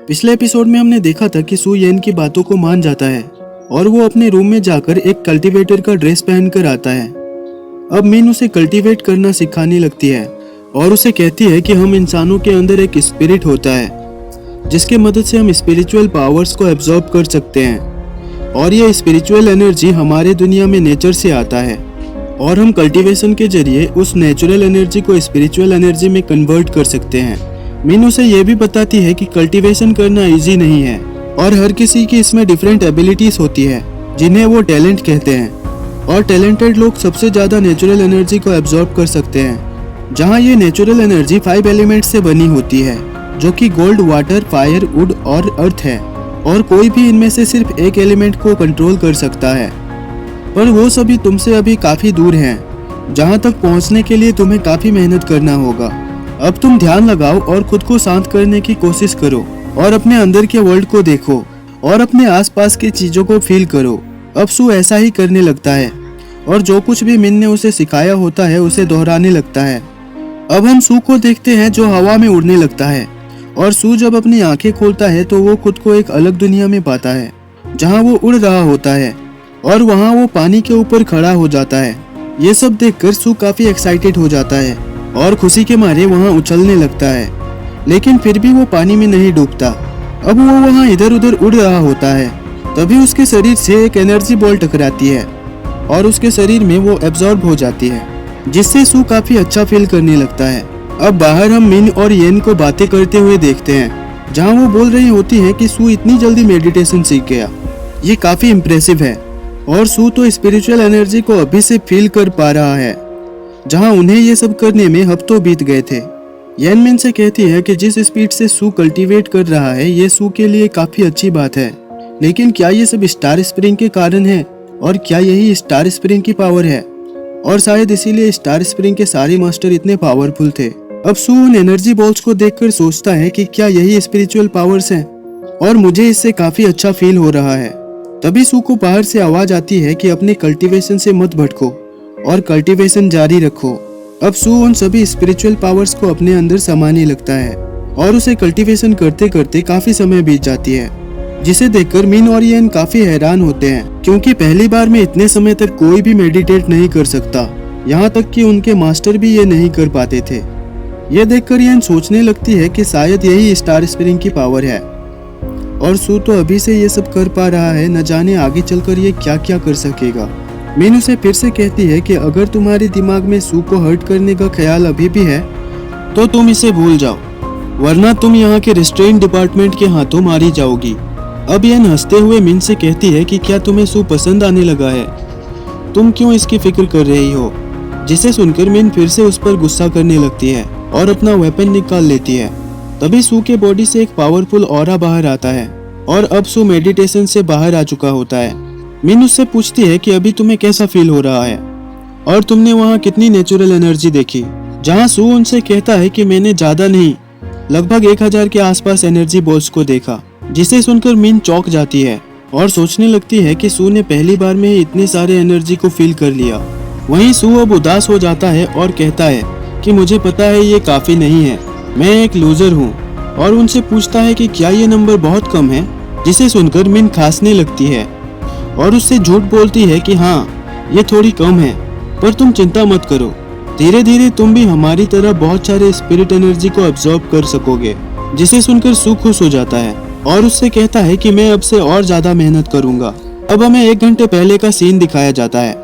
पिछले एपिसोड में हमने देखा था कि सू येन की बातों को मान जाता है और वो अपने रूम में जाकर एक कल्टीवेटर का ड्रेस पहनकर आता है। अब मिन उसे कल्टीवेट करना सिखाने लगती है और उसे कहती है कि हम इंसानों के अंदर एक स्पिरिट होता है जिसके मदद से हम स्पिरिचुअल पावर्स को एब्जॉर्ब कर सकते हैं और ये स्पिरिचुअल एनर्जी हमारे दुनिया में नेचर से आता है और हम कल्टीवेशन के जरिए उस नेचुरल एनर्जी को स्पिरिचुअल एनर्जी में कन्वर्ट कर सकते हैं। मिन उसे ये भी बताती है कि कल्टीवेशन करना इजी नहीं है और हर किसी की इसमें डिफरेंट एबिलिटीज होती है जिन्हें वो टैलेंट कहते हैं और टैलेंटेड लोग सबसे ज़्यादा नेचुरल एनर्जी को एब्जॉर्ब कर सकते हैं, जहाँ ये नेचुरल एनर्जी 5 एलिमेंट से बनी होती है जो कि गोल्ड, वाटर, फायर, वुड और अर्थ है और कोई भी इनमें से सिर्फ एक एलिमेंट को कंट्रोल कर सकता है। पर वो सभी तुमसे अभी काफ़ी दूर हैं, जहाँ तक पहुँचने के लिए तुम्हें काफ़ी मेहनत करना होगा। अब तुम ध्यान लगाओ और खुद को शांत करने की कोशिश करो और अपने अंदर के वर्ल्ड को देखो और अपने आसपास की चीजों को फील करो। अब सू ऐसा ही करने लगता है और जो कुछ भी मिन ने उसे सिखाया होता है उसे दोहराने लगता है। अब हम सू को देखते हैं जो हवा में उड़ने लगता है और सू जब अपनी आंखें खोलता है तो वो खुद को एक अलग दुनिया में पाता है जहाँ वो उड़ रहा होता है और वहाँ वो पानी के ऊपर खड़ा हो जाता है। ये सब देखकर सू काफी एक्साइटेड हो जाता है और खुशी के मारे वहाँ उछलने लगता है, लेकिन फिर भी वो पानी में नहीं डूबता। अब वो वहाँ इधर उधर उड़ रहा होता है, तभी उसके शरीर से एक एनर्जी बॉल टकराती है और उसके शरीर में वो एब्जॉर्ब हो जाती है, जिससे सू काफी अच्छा फील करने लगता है। अब बाहर हम मिन और येन को बातें करते हुए देखते हैं, जहाँ वो बोल रही होती है कि सू इतनी जल्दी मेडिटेशन सीख गया, ये काफी इम्प्रेसिव है और सू तो स्पिरिचुअल एनर्जी को अभी से फील कर पा रहा है, जहां उन्हें ये सब करने में हफ्तों बीत गए थे। येन मिन से कहती है कि जिस स्पीड से सू कल्टीवेट कर रहा है ये सू के लिए काफी अच्छी बात है, लेकिन क्या ये सब स्टार स्प्रिंग के कारण है और क्या यही स्टार स्प्रिंग की पावर है और शायद इसीलिए स्टार स्प्रिंग के सारे मास्टर इतने पावरफुल थे। अब सू उन एनर्जी बॉल्स को देखकर सोचता है कि क्या यही स्पिरिचुअल पावर्स हैं और मुझे इससे काफी अच्छा फील हो रहा है। तभी सू को बाहर से आवाज आती है कि अपने कल्टीवेशन से मत भटको और कल्टीवेशन जारी रखो। अब सू उन सभी स्पिरिचुअल पावर्स को अपने अंदर समाने लगता है और उसे कल्टीवेशन करते करते काफी समय बीत जाती है, जिसे देखकर मिन और येन काफी हैरान होते हैं क्योंकि पहली बार में इतने समय तक कोई भी मेडिटेट नहीं कर सकता, यहाँ तक कि उनके मास्टर भी ये नहीं कर पाते थे। ये देखकर येन सोचने लगती है कि शायद यही स्टार स्प्रिंग की पावर है और सू तो अभी से ये सब कर पा रहा है, न जाने आगे चलकर ये क्या क्या कर सकेगा। मिन उसे फिर से कहती है कि अगर तुम्हारे दिमाग में सू को हर्ट करने का ख्याल अभी भी है तो तुम इसे भूल जाओ, वरना तुम यहाँ के रेस्टोरेंट डिपार्टमेंट के हाथों मारी जाओगी। अब येन हंसते हुए मिन से कहती है कि क्या तुम्हें सू पसंद आने लगा है, तुम क्यों इसकी फिक्र कर रही हो। जिसे सुनकर मिन फिर से उस पर गुस्सा करने लगती है और अपना वेपन निकाल लेती है। तभी सू के बॉडी से एक पावरफुल ऑरा बाहर आता है और अब सू मेडिटेशन से बाहर आ चुका होता है। मिन उससे पूछती है कि अभी तुम्हें कैसा फील हो रहा है और तुमने वहाँ कितनी नेचुरल एनर्जी देखी, जहाँ सू उनसे कहता है कि मैंने ज्यादा नहीं, लगभग 1000 के आसपास एनर्जी बॉल्स को देखा। जिसे सुनकर मिन चौंक जाती है और सोचने लगती है कि सू ने पहली बार में ही इतने सारे एनर्जी को फील कर लिया। वहीं सू अब उदास हो जाता है और कहता है कि मुझे पता है ये काफी नहीं है, मैं एक लूजर हूँ, और उनसे पूछता है कि क्या ये नंबर बहुत कम है। जिसे सुनकर मिन खांसने लगती है और उससे झूठ बोलती है कि हाँ ये थोड़ी कम है, पर तुम चिंता मत करो, धीरे धीरे तुम भी हमारी तरह बहुत सारे स्पिरिट एनर्जी को अब्सॉर्ब कर सकोगे। जिसे सुनकर सू खुश हो जाता है और उससे कहता है कि मैं अब से और ज्यादा मेहनत करूंगा। अब हमें 1 घंटे पहले का सीन दिखाया जाता है,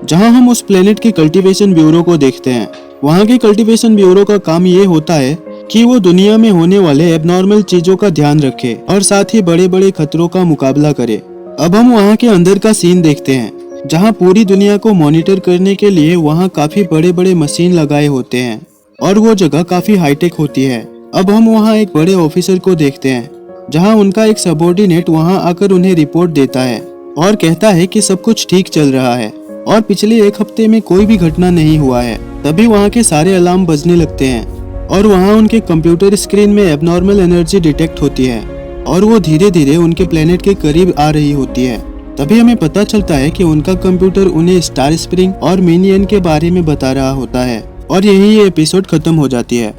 जहां हम उस प्लेनेट के कल्टीवेशन ब्यूरो को देखते हैं। वहां के कल्टीवेशन ब्यूरो का काम ये होता है कि वो दुनिया में होने वाले एबनॉर्मल चीजों का ध्यान रखे और साथ ही बड़े बड़े खतरों का मुकाबला करे। अब हम वहाँ के अंदर का सीन देखते हैं, जहाँ पूरी दुनिया को मॉनिटर करने के लिए वहाँ काफी बड़े बड़े मशीन लगाए होते हैं और वो जगह काफी हाईटेक होती है। अब हम वहाँ एक बड़े ऑफिसर को देखते हैं, जहाँ उनका एक सबॉर्डिनेट वहाँ आकर उन्हें रिपोर्ट देता है और कहता है कि सब कुछ ठीक चल रहा है और पिछले 1 हफ्ते में कोई भी घटना नहीं हुआ है। तभी वहाँ के सारे अलार्म बजने लगते हैं और वहाँ उनके कंप्यूटर स्क्रीन में एबनॉर्मल एनर्जी डिटेक्ट होती है और वो धीरे धीरे उनके प्लेनेट के करीब आ रही होती है। तभी हमें पता चलता है कि उनका कंप्यूटर उन्हें स्टार स्प्रिंग और मिन येन के बारे में बता रहा होता है और यही ये एपिसोड खत्म हो जाती है।